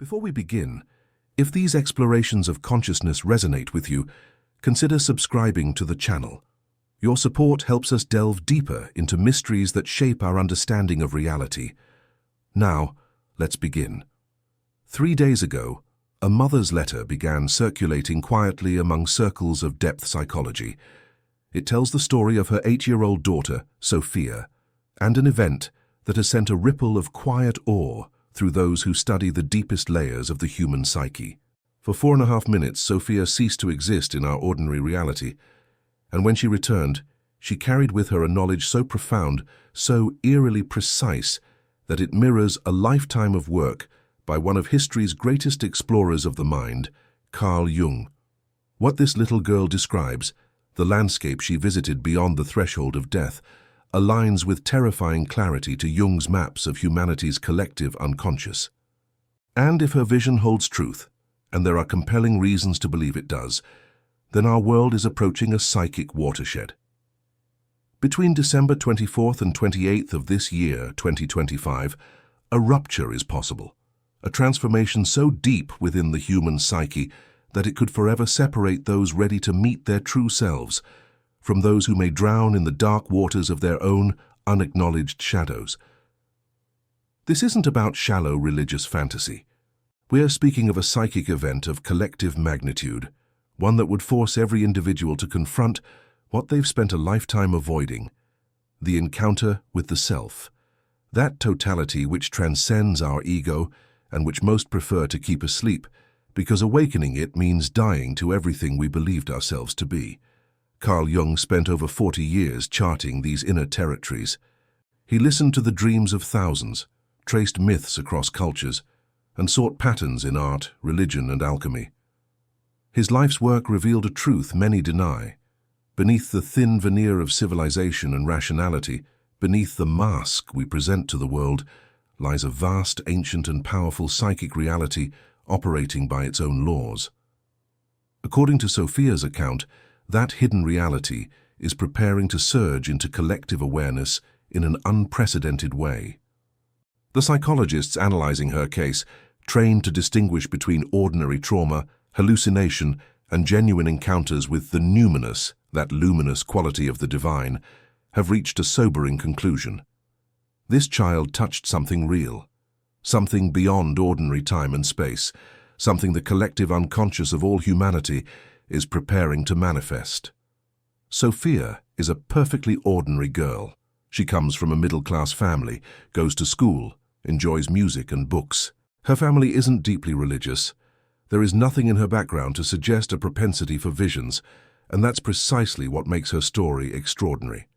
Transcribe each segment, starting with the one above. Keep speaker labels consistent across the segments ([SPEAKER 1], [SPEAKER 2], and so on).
[SPEAKER 1] Before we begin, if these explorations of consciousness resonate with you, consider subscribing to the channel. Your support helps us delve deeper into mysteries that shape our understanding of reality. Now, let's begin. 3 days ago, a mother's letter began circulating quietly among circles of depth psychology. It tells the story of her 8-year-old daughter, Sofia, and an event that has sent a ripple of quiet awe through those who study the deepest layers of the human psyche. For 4.5 minutes, Sofia ceased to exist in our ordinary reality, and when she returned, she carried with her a knowledge so profound, so eerily precise, that it mirrors a lifetime of work by one of history's greatest explorers of the mind, Carl Jung. What this little girl describes, the landscape she visited beyond the threshold of death, aligns with terrifying clarity to Jung's maps of humanity's collective unconscious. And if her vision holds truth, and there are compelling reasons to believe it does, then our world is approaching a psychic watershed. Between December 24th and 28th of this year, 2025, a rupture is possible, a transformation so deep within the human psyche that it could forever separate those ready to meet their true selves from those who may drown in the dark waters of their own unacknowledged shadows. This isn't about shallow religious fantasy. We're speaking of a psychic event of collective magnitude, one that would force every individual to confront what they've spent a lifetime avoiding: the encounter with the self, that totality which transcends our ego and which most prefer to keep asleep, because awakening it means dying to everything we believed ourselves to be. Carl Jung spent over 40 years charting these inner territories. He listened to the dreams of thousands, traced myths across cultures, and sought patterns in art, religion, and alchemy. His life's work revealed a truth many deny. Beneath the thin veneer of civilization and rationality, beneath the mask we present to the world, lies a vast, ancient, and powerful psychic reality operating by its own laws. According to Sofia's account, that hidden reality is preparing to surge into collective awareness in an unprecedented way. The psychologists analyzing her case, trained to distinguish between ordinary trauma, hallucination, and genuine encounters with the numinous, that luminous quality of the divine, have reached a sobering conclusion. This child touched something real, something beyond ordinary time and space, something the collective unconscious of all humanity is preparing to manifest. Sofia is a perfectly ordinary girl. She comes from a middle-class family, goes to school, enjoys music and books. Her family isn't deeply religious. There is nothing in her background to suggest a propensity for visions, and that's precisely what makes her story extraordinary.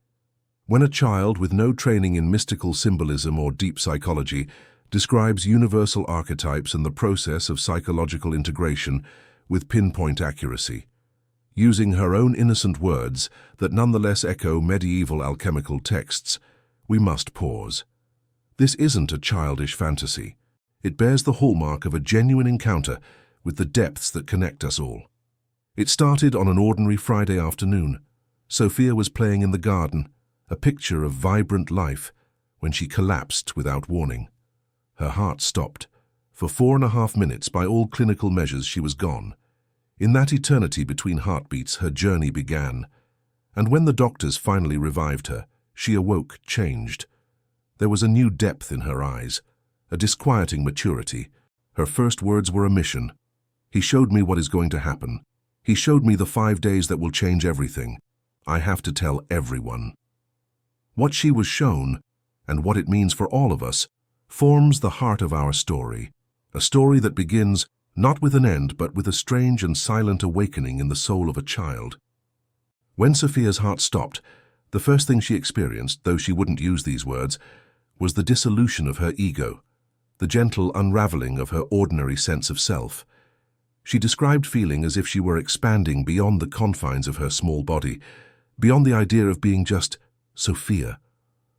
[SPEAKER 1] When a child with no training in mystical symbolism or deep psychology describes universal archetypes and the process of psychological integration with pinpoint accuracy, using her own innocent words that nonetheless echo medieval alchemical texts, we must pause. This isn't a childish fantasy. It bears the hallmark of a genuine encounter with the depths that connect us all. It started on an ordinary Friday afternoon. Sofia was playing in the garden, a picture of vibrant life, when she collapsed without warning. Her heart stopped. For 4.5 minutes, by all clinical measures, she was gone. In that eternity between heartbeats, her journey began. And when the doctors finally revived her, she awoke changed. There was a new depth in her eyes, a disquieting maturity. Her first words were a mission. He showed me what is going to happen. He showed me the 5 days that will change everything. I have to tell everyone. What she was shown, and what it means for all of us, forms the heart of our story. A story that begins not with an end, but with a strange and silent awakening in the soul of a child. When Sofia's heart stopped, the first thing she experienced, though she wouldn't use these words, was the dissolution of her ego, the gentle unraveling of her ordinary sense of self. She described feeling as if she were expanding beyond the confines of her small body, beyond the idea of being just Sofia.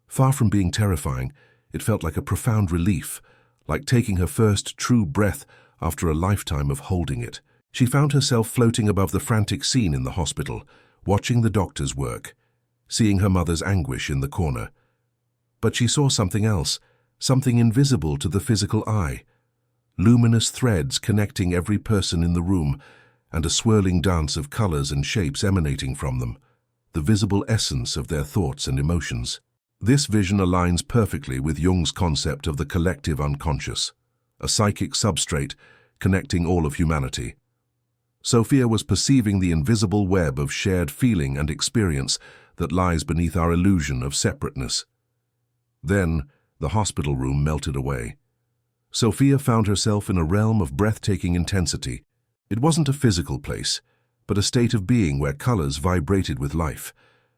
[SPEAKER 1] Far from being terrifying, it felt like a profound relief, like taking her first true breath after a lifetime of holding it. She found herself floating above the frantic scene in the hospital, watching the doctors work, seeing her mother's anguish in the corner. But she saw something else, something invisible to the physical eye. luminous threads connecting every person in the room, and a swirling dance of colors and shapes emanating from them, the visible essence of their thoughts and emotions. This vision aligns perfectly with Jung's concept of the collective unconscious, a psychic substrate connecting all of humanity. Sofia was perceiving the invisible web of shared feeling and experience that lies beneath our illusion of separateness. Then, the hospital room melted away. Sofia found herself in a realm of breathtaking intensity. It wasn't a physical place, but a state of being where colors vibrated with life.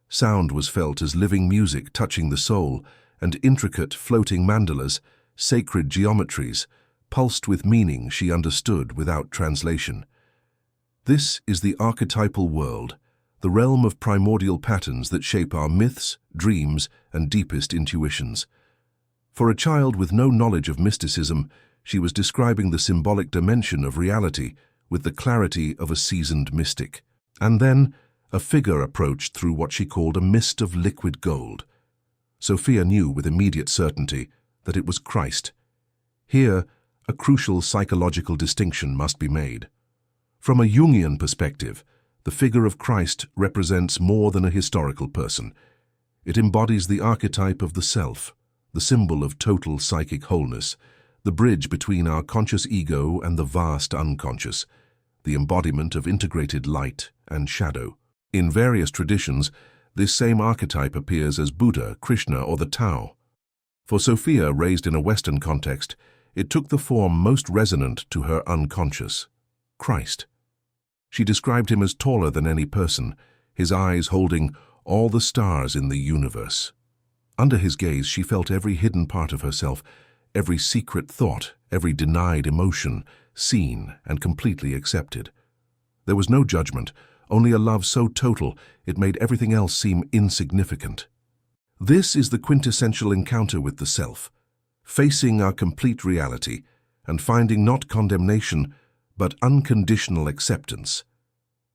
[SPEAKER 1] Sound was felt as living music touching the soul, and intricate floating mandalas, sacred geometries, pulsed with meaning she understood without translation. This is the archetypal world, the realm of primordial patterns that shape our myths, dreams, and deepest intuitions. For a child with no knowledge of mysticism, she was describing the symbolic dimension of reality with the clarity of a seasoned mystic. And then, a figure approached through what she called a mist of liquid gold. Sofia knew with immediate certainty that it was Christ. Here, a crucial psychological distinction must be made. From a Jungian perspective, the figure of Christ represents more than a historical person. It embodies the archetype of the self, the symbol of total psychic wholeness, the bridge between our conscious ego and the vast unconscious, the embodiment of integrated light and shadow. In various traditions, this same archetype appears as Buddha, Krishna, or the Tao. For Sofia, raised in a Western context, it took the form most resonant to her unconscious: Christ. She described him as taller than any person, his eyes holding all the stars in the universe. Under his gaze, she felt every hidden part of herself, every secret thought, every denied emotion, seen and completely accepted. There was no judgment, only a love so total it made everything else seem insignificant. This is the quintessential encounter with the self, facing our complete reality and finding not condemnation, but unconditional acceptance.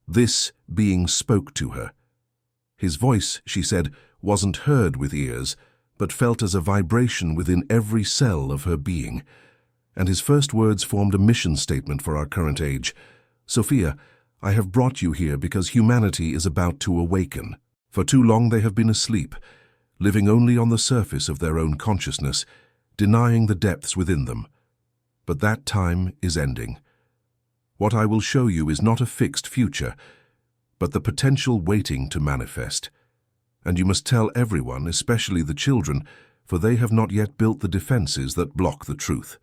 [SPEAKER 1] This being spoke to her. His voice, she said, wasn't heard with ears, but felt as a vibration within every cell of her being. And his first words formed a mission statement for our current age. Sofia, I have brought you here because humanity is about to awaken. For too long they have been asleep, living only on the surface of their own consciousness, denying the depths within them. But that time is ending. What I will show you is not a fixed future, but the potential waiting to manifest. And you must tell everyone, especially the children, for they have not yet built the defenses that block the truth.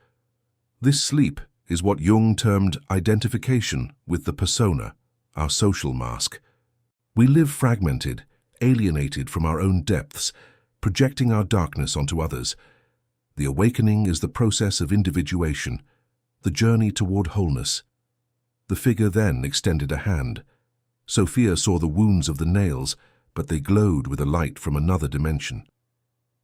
[SPEAKER 1] This sleep is what Jung termed identification with the persona, our social mask. We live fragmented, alienated from our own depths, projecting our darkness onto others. The awakening is the process of individuation, the journey toward wholeness. The figure then extended a hand. Sofia saw the wounds of the nails, but they glowed with a light from another dimension.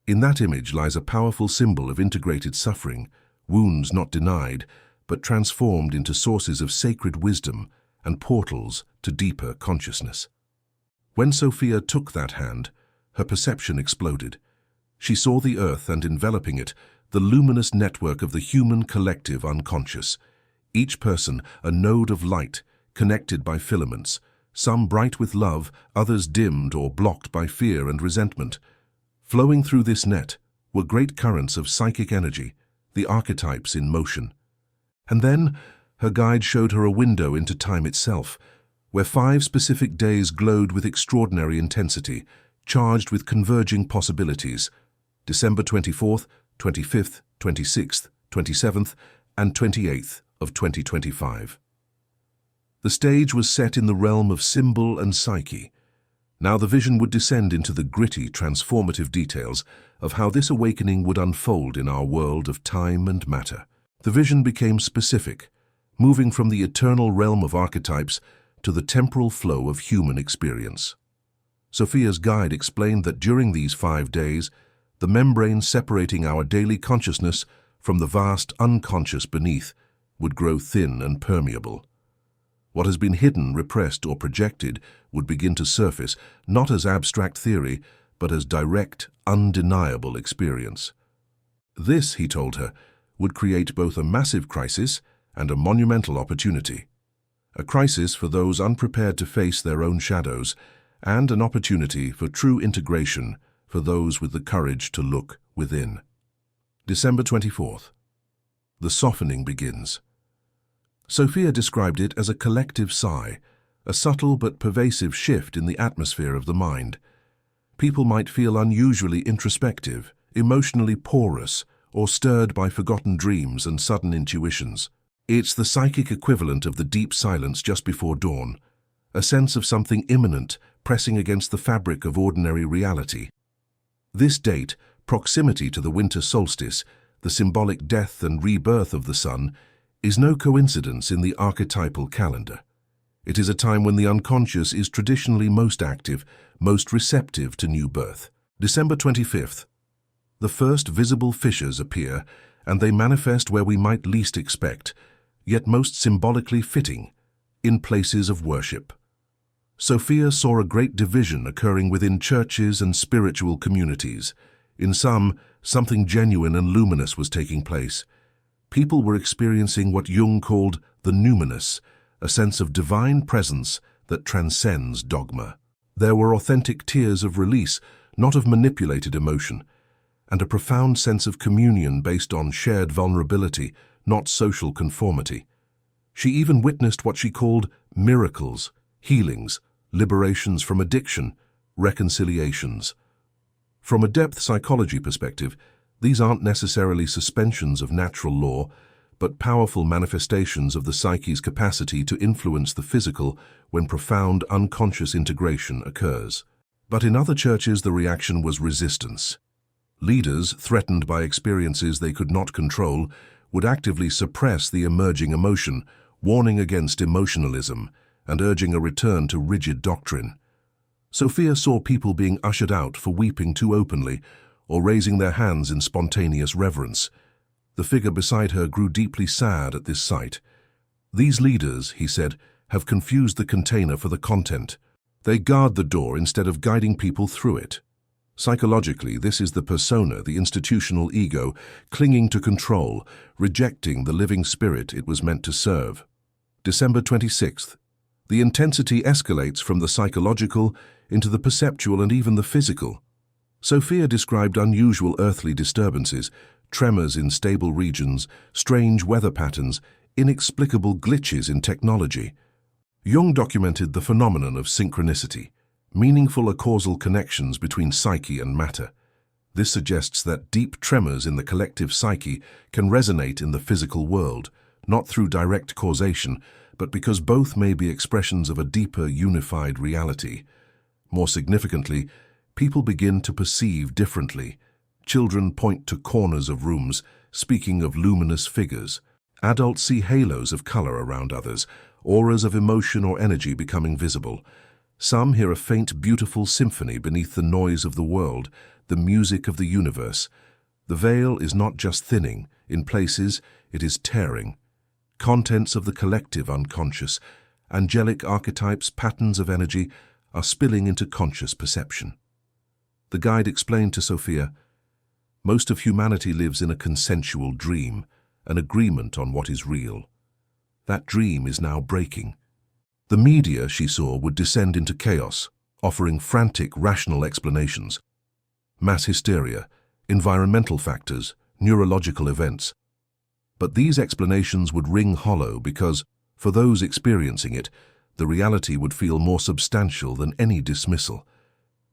[SPEAKER 1] In that image lies a powerful symbol of integrated suffering, wounds not denied, but transformed into sources of sacred wisdom and portals to deeper consciousness. When Sofia took that hand, her perception exploded. She saw the earth and enveloping it, the luminous network of the human collective unconscious. Each person a node of light, connected by filaments, some bright with love, others dimmed or blocked by fear and resentment. Flowing through this net were great currents of psychic energy, the archetypes in motion. And then her guide showed her a window into time itself, where 5 specific days glowed with extraordinary intensity, charged with converging possibilities: December 24th, 25th, 26th, 27th, and 28th of 2025. The stage was set in the realm of symbol and psyche. Now the vision would descend into the gritty, transformative details of how this awakening would unfold in our world of time and matter. The vision became specific, moving from the eternal realm of archetypes to the temporal flow of human experience. Sofia's guide explained that during these 5 days, the membrane separating our daily consciousness from the vast unconscious beneath would grow thin and permeable. What has been hidden, repressed, or projected would begin to surface, not as abstract theory, but as direct, undeniable experience. This, he told her, would create both a massive crisis and a monumental opportunity. A crisis for those unprepared to face their own shadows, and an opportunity for true integration for those with the courage to look within. December 24th. The softening begins. Sofia described it as a collective sigh, a subtle but pervasive shift in the atmosphere of the mind. People might feel unusually introspective, emotionally porous, or stirred by forgotten dreams and sudden intuitions. It's the psychic equivalent of the deep silence just before dawn, a sense of something imminent pressing against the fabric of ordinary reality. This date, proximity to the winter solstice, the symbolic death and rebirth of the sun, is no coincidence in the archetypal calendar. It is a time when the unconscious is traditionally most active, most receptive to new birth. December 25th. The first visible fissures appear, and they manifest where we might least expect, yet most symbolically fitting, in places of worship. Sofia saw a great division occurring within churches and spiritual communities. In some, something genuine and luminous was taking place. People were experiencing what Jung called the numinous, a sense of divine presence that transcends dogma. There were authentic tears of release, not of manipulated emotion, and a profound sense of communion based on shared vulnerability, not social conformity. She even witnessed what she called miracles, healings, liberations from addiction, reconciliations. From a depth psychology perspective, these aren't necessarily suspensions of natural law, but powerful manifestations of the psyche's capacity to influence the physical when profound unconscious integration occurs. But in other churches, the reaction was resistance. Leaders, threatened by experiences they could not control, would actively suppress the emerging emotion, warning against emotionalism and urging a return to rigid doctrine. Sofia saw people being ushered out for weeping too openly or raising their hands in spontaneous reverence. The figure beside her grew deeply sad at this sight. These leaders, he said, have confused the container for the content. They guard the door instead of guiding people through it. Psychologically, this is the persona, the institutional ego, clinging to control, rejecting the living spirit it was meant to serve. December 26th. The intensity escalates from the psychological into the perceptual and even the physical. Sofia described unusual earthly disturbances, tremors in stable regions, strange weather patterns, inexplicable glitches in technology. Jung documented the phenomenon of synchronicity, meaningful causal connections between psyche and matter. This suggests that deep tremors in the collective psyche can resonate in the physical world, not through direct causation, but because both may be expressions of a deeper, unified reality. More significantly, people begin to perceive differently. Children point to corners of rooms, speaking of luminous figures. Adults see halos of color around others, auras of emotion or energy becoming visible. Some hear a faint, beautiful symphony beneath the noise of the world, the music of the universe. The veil is not just thinning, in places it is tearing. Contents of the collective unconscious, angelic archetypes, patterns of energy, are spilling into conscious perception. The guide explained to Sofia, most of humanity lives in a consensual dream, an agreement on what is real. That dream is now breaking. The media, she saw, would descend into chaos, offering frantic, rational explanations. Mass hysteria, environmental factors, neurological events. But these explanations would ring hollow because, for those experiencing it, the reality would feel more substantial than any dismissal.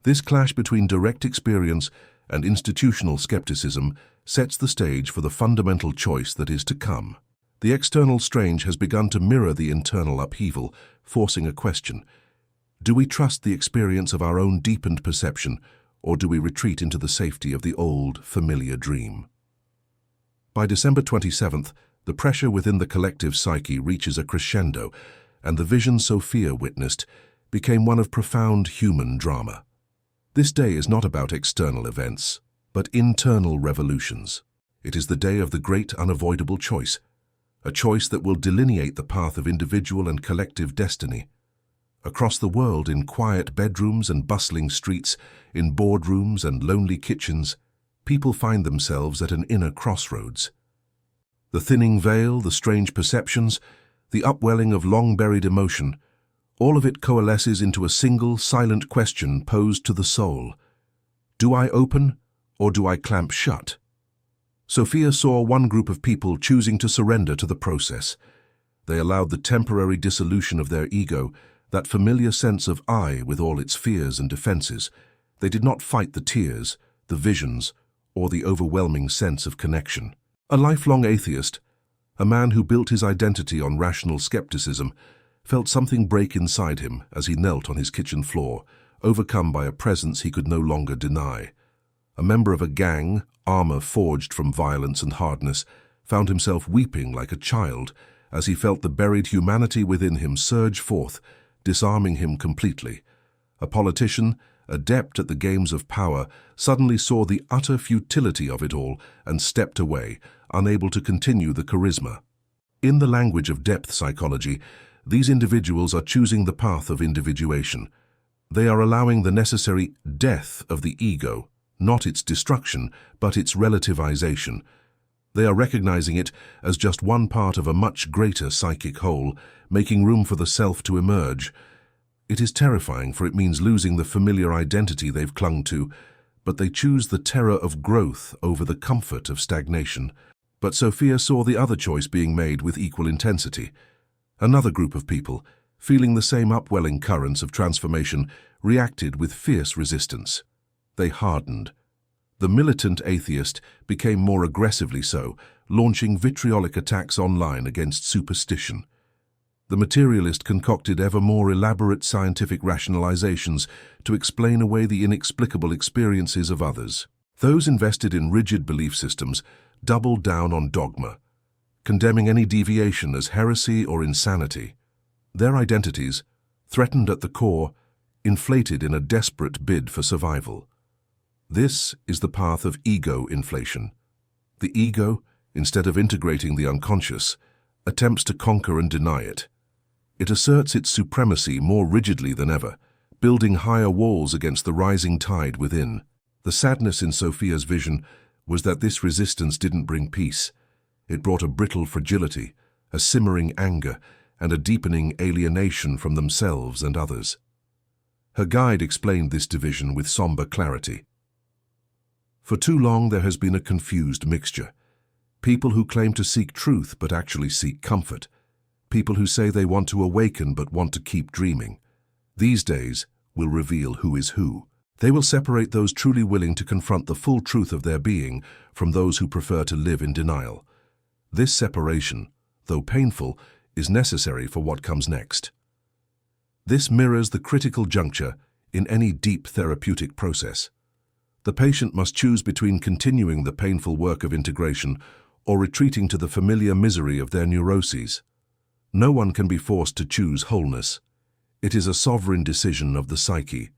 [SPEAKER 1] This clash between direct experience and institutional skepticism sets the stage for the fundamental choice that is to come. The external strange has begun to mirror the internal upheaval, forcing a question. Do we trust the experience of our own deepened perception, or do we retreat into the safety of the old, familiar dream? By December 27th, the pressure within the collective psyche reaches a crescendo, and the vision Sofia witnessed became one of profound human drama. This day is not about external events, but internal revolutions. It is the day of the great unavoidable choice, a choice that will delineate the path of individual and collective destiny. Across the world, in quiet bedrooms and bustling streets, in boardrooms and lonely kitchens, people find themselves at an inner crossroads. The thinning veil, the strange perceptions, the upwelling of long-buried emotion, all of it coalesces into a single, silent question posed to the soul. Do I open, or do I clamp shut? Sofia saw one group of people choosing to surrender to the process. They allowed the temporary dissolution of their ego, that familiar sense of I with all its fears and defenses. They did not fight the tears, the visions, or the overwhelming sense of connection. A lifelong atheist, a man who built his identity on rational skepticism, felt something break inside him as he knelt on his kitchen floor, overcome by a presence he could no longer deny. A member of a gang, armor forged from violence and hardness, found himself weeping like a child as he felt the buried humanity within him surge forth, disarming him completely. A politician, adept at the games of power, suddenly saw the utter futility of it all and stepped away, unable to continue the charisma. In the language of depth psychology, these individuals are choosing the path of individuation. They are allowing the necessary death of the ego, not its destruction, but its relativization. They are recognizing it as just one part of a much greater psychic whole, making room for the self to emerge. It is terrifying, for it means losing the familiar identity they've clung to, but they choose the terror of growth over the comfort of stagnation. But Sofia saw the other choice being made with equal intensity. Another group of people, feeling the same upwelling currents of transformation, reacted with fierce resistance. They hardened. The militant atheist became more aggressively so, launching vitriolic attacks online against superstition. The materialist concocted ever more elaborate scientific rationalizations to explain away the inexplicable experiences of others. Those invested in rigid belief systems doubled down on dogma, condemning any deviation as heresy or insanity. Their identities, threatened at the core, inflated in a desperate bid for survival. This is the path of ego inflation. The ego, instead of integrating the unconscious, attempts to conquer and deny it. It asserts its supremacy more rigidly than ever, building higher walls against the rising tide within. The sadness in Sofia's vision was that this resistance didn't bring peace. It brought a brittle fragility, a simmering anger, and a deepening alienation from themselves and others. Her guide explained this division with somber clarity. For too long there has been a confused mixture. People who claim to seek truth but actually seek comfort. People who say they want to awaken but want to keep dreaming. These days will reveal who is who. They will separate those truly willing to confront the full truth of their being from those who prefer to live in denial. This separation, though painful, is necessary for what comes next. This mirrors the critical juncture in any deep therapeutic process. The patient must choose between continuing the painful work of integration or retreating to the familiar misery of their neuroses. No one can be forced to choose wholeness. It is a sovereign decision of the psyche.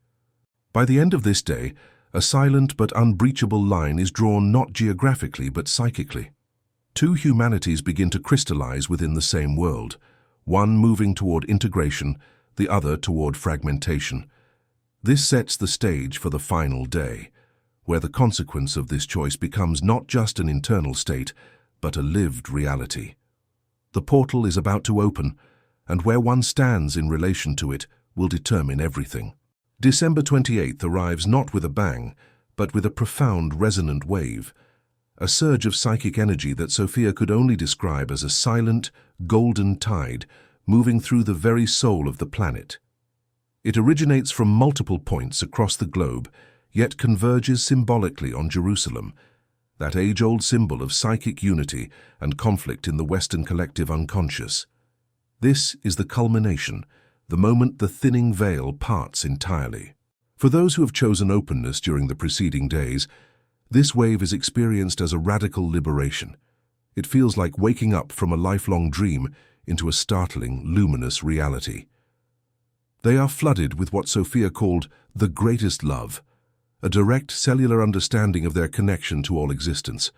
[SPEAKER 1] By the end of this day, a silent but unbreachable line is drawn not geographically but psychically. Two humanities begin to crystallize within the same world, one moving toward integration, the other toward fragmentation. This sets the stage for the final day, where the consequence of this choice becomes not just an internal state, but a lived reality. The portal is about to open, and where one stands in relation to it will determine everything. December 28th arrives not with a bang, but with a profound resonant wave, a surge of psychic energy that Sofia could only describe as a silent, golden tide moving through the very soul of the planet. It originates from multiple points across the globe, yet converges symbolically on Jerusalem, that age-old symbol of psychic unity and conflict in the Western collective unconscious. This is the culmination, the moment the thinning veil parts entirely. For those who have chosen openness during the preceding days, this wave is experienced as a radical liberation. It feels like waking up from a lifelong dream into a startling, luminous reality. They are flooded with what Sofia called the greatest love, a direct cellular understanding of their connection to all existence,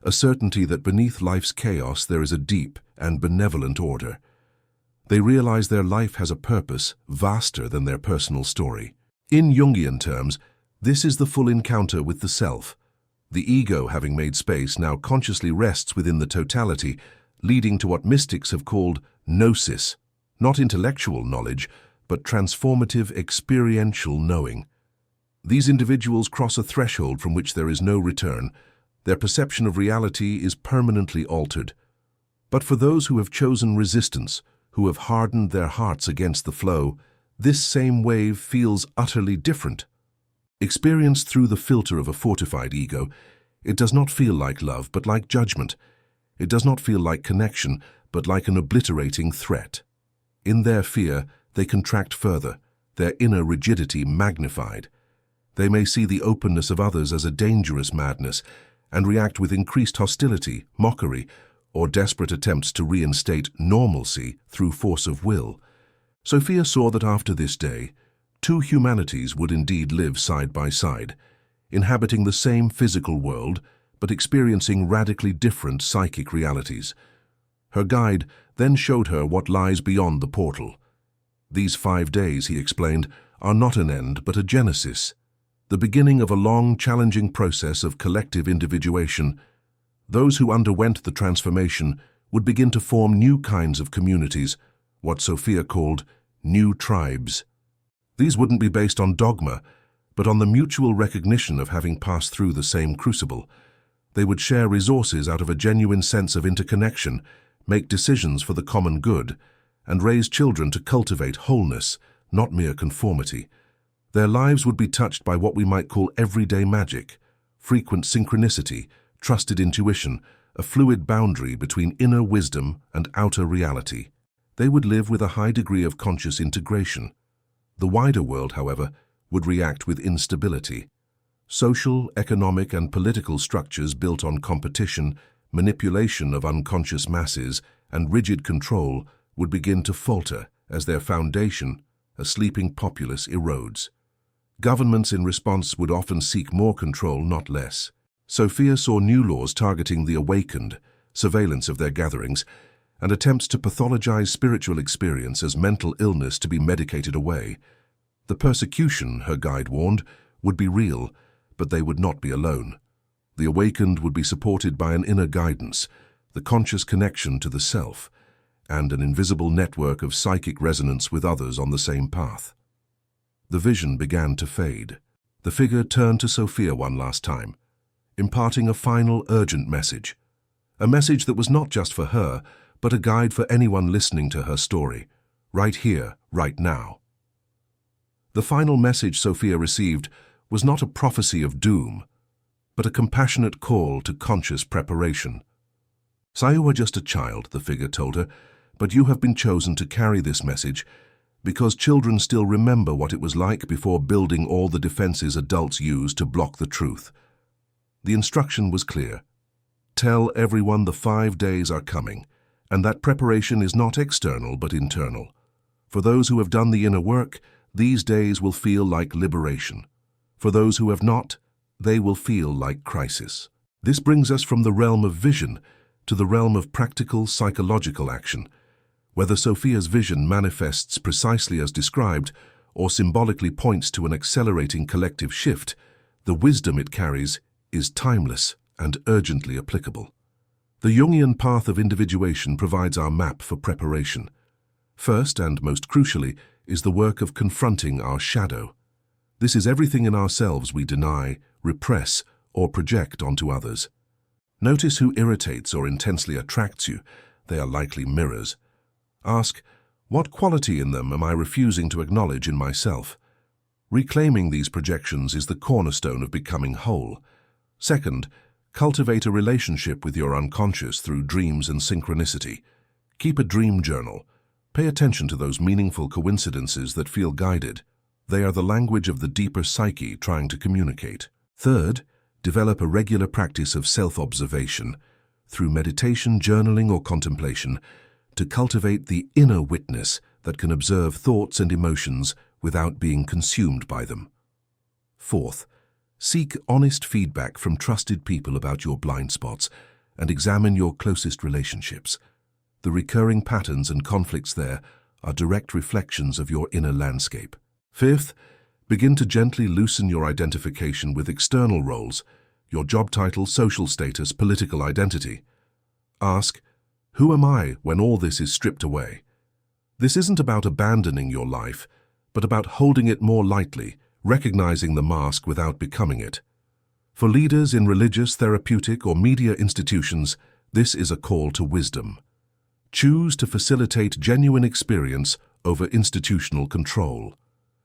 [SPEAKER 1] a certainty that beneath life's chaos there is a deep and benevolent order. They realize their life has a purpose vaster than their personal story. In Jungian terms, this is the full encounter with the self, The ego, having made space, now consciously rests within the totality, leading to what mystics have called gnosis, not intellectual knowledge, but transformative experiential knowing. These individuals cross a threshold from which there is no return. Their perception of reality is permanently altered. But for those who have chosen resistance, who have hardened their hearts against the flow, this same wave feels utterly different. Experienced through the filter of a fortified ego, it does not feel like love, but like judgment. It does not feel like connection, but like an obliterating threat. In their fear, they contract further, their inner rigidity magnified. They may see the openness of others as a dangerous madness and react with increased hostility, mockery, or desperate attempts to reinstate normalcy through force of will. Sophia saw that after this day, two humanities would indeed live side by side, inhabiting the same physical world, but experiencing radically different psychic realities. Her guide then showed her what lies beyond the portal. These 5 days, he explained, are not an end, but a genesis, the beginning of a long, challenging process of collective individuation. Those who underwent the transformation would begin to form new kinds of communities, what Sophia called new tribes. These wouldn't be based on dogma, but on the mutual recognition of having passed through the same crucible. They would share resources out of a genuine sense of interconnection, make decisions for the common good, and raise children to cultivate wholeness, not mere conformity. Their lives would be touched by what we might call everyday magic, frequent synchronicity, trusted intuition, a fluid boundary between inner wisdom and outer reality. They would live with a high degree of conscious integration. The wider world, however, would react with instability. Social, economic, and political structures built on competition, manipulation of unconscious masses, and rigid control would begin to falter as their foundation, a sleeping populace, erodes. Governments in response would often seek more control, not less. Sophia saw new laws targeting the awakened, surveillance of their gatherings, and attempts to pathologize spiritual experience as mental illness to be medicated away. The persecution, her guide warned, would be real, but they would not be alone. The awakened would be supported by an inner guidance, the conscious connection to the self, and an invisible network of psychic resonance with others on the same path. The vision began to fade. The figure turned to Sophia one last time, imparting a final urgent message. A message that was not just for her, but a guide for anyone listening to her story, right here, right now. The final message Sophia received was not a prophecy of doom, but a compassionate call to conscious preparation. "You are just a child," the figure told her, "but you have been chosen to carry this message because children still remember what it was like before building all the defenses adults use to block the truth." The instruction was clear. Tell everyone the 5 days are coming, and that preparation is not external but internal. For those who have done the inner work, these days will feel like liberation. For those who have not, they will feel like crisis. This brings us from the realm of vision to the realm of practical psychological action. Whether Sophia's vision manifests precisely as described or symbolically points to an accelerating collective shift, the wisdom it carries is timeless and urgently applicable. The Jungian path of individuation provides our map for preparation. First, and most crucially, is the work of confronting our shadow. This is everything in ourselves we deny, repress, or project onto others. Notice who irritates or intensely attracts you. They are likely mirrors. Ask, what quality in them am I refusing to acknowledge in myself? Reclaiming these projections is the cornerstone of becoming whole. Second, cultivate a relationship with your unconscious through dreams and synchronicity. Keep a dream journal. Pay attention to those meaningful coincidences that feel guided. They are the language of the deeper psyche trying to communicate. Third, develop a regular practice of self-observation through meditation, journaling, or contemplation to cultivate the inner witness that can observe thoughts and emotions without being consumed by them. Fourth, seek honest feedback from trusted people about your blind spots and examine your closest relationships. The recurring patterns and conflicts there are direct reflections of your inner landscape. Fifth, begin to gently loosen your identification with external roles, your job title, social status, political identity. Ask, who am I when all this is stripped away? This isn't about abandoning your life, but about holding it more lightly, recognizing the mask without becoming it. For leaders in religious, therapeutic, or media institutions, this is a call to wisdom. Choose to facilitate genuine experience over institutional control.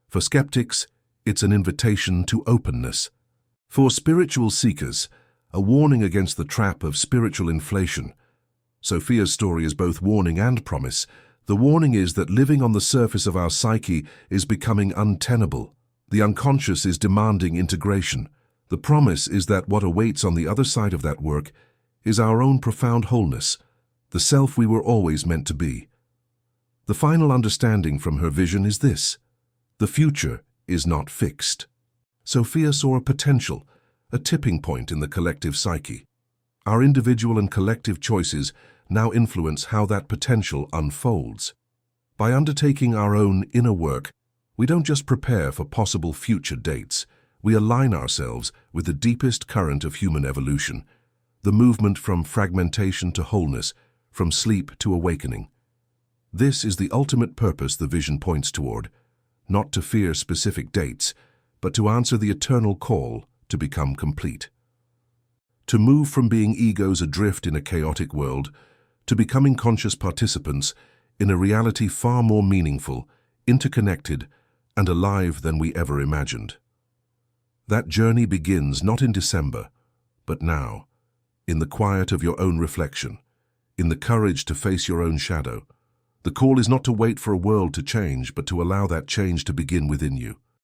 [SPEAKER 1] For skeptics, it's an invitation to openness. For spiritual seekers, a warning against the trap of spiritual inflation. Sofia's story is both warning and promise. The warning is that living on the surface of our psyche is becoming untenable. The unconscious is demanding integration. The promise is that what awaits on the other side of that work is our own profound wholeness, the self we were always meant to be. The final understanding from her vision is this: the future is not fixed. Sofia saw a potential, a tipping point in the collective psyche. Our individual and collective choices now influence how that potential unfolds. By undertaking our own inner work, we don't just prepare for possible future dates, we align ourselves with the deepest current of human evolution, the movement from fragmentation to wholeness, from sleep to awakening. This is the ultimate purpose the vision points toward, not to fear specific dates, but to answer the eternal call to become complete. To move from being egos adrift in a chaotic world to becoming conscious participants in a reality far more meaningful, interconnected, and alive than we ever imagined. That journey begins not in December, but now, in the quiet of your own reflection, in the courage to face your own shadow. The call is not to wait for a world to change, but to allow that change to begin within you.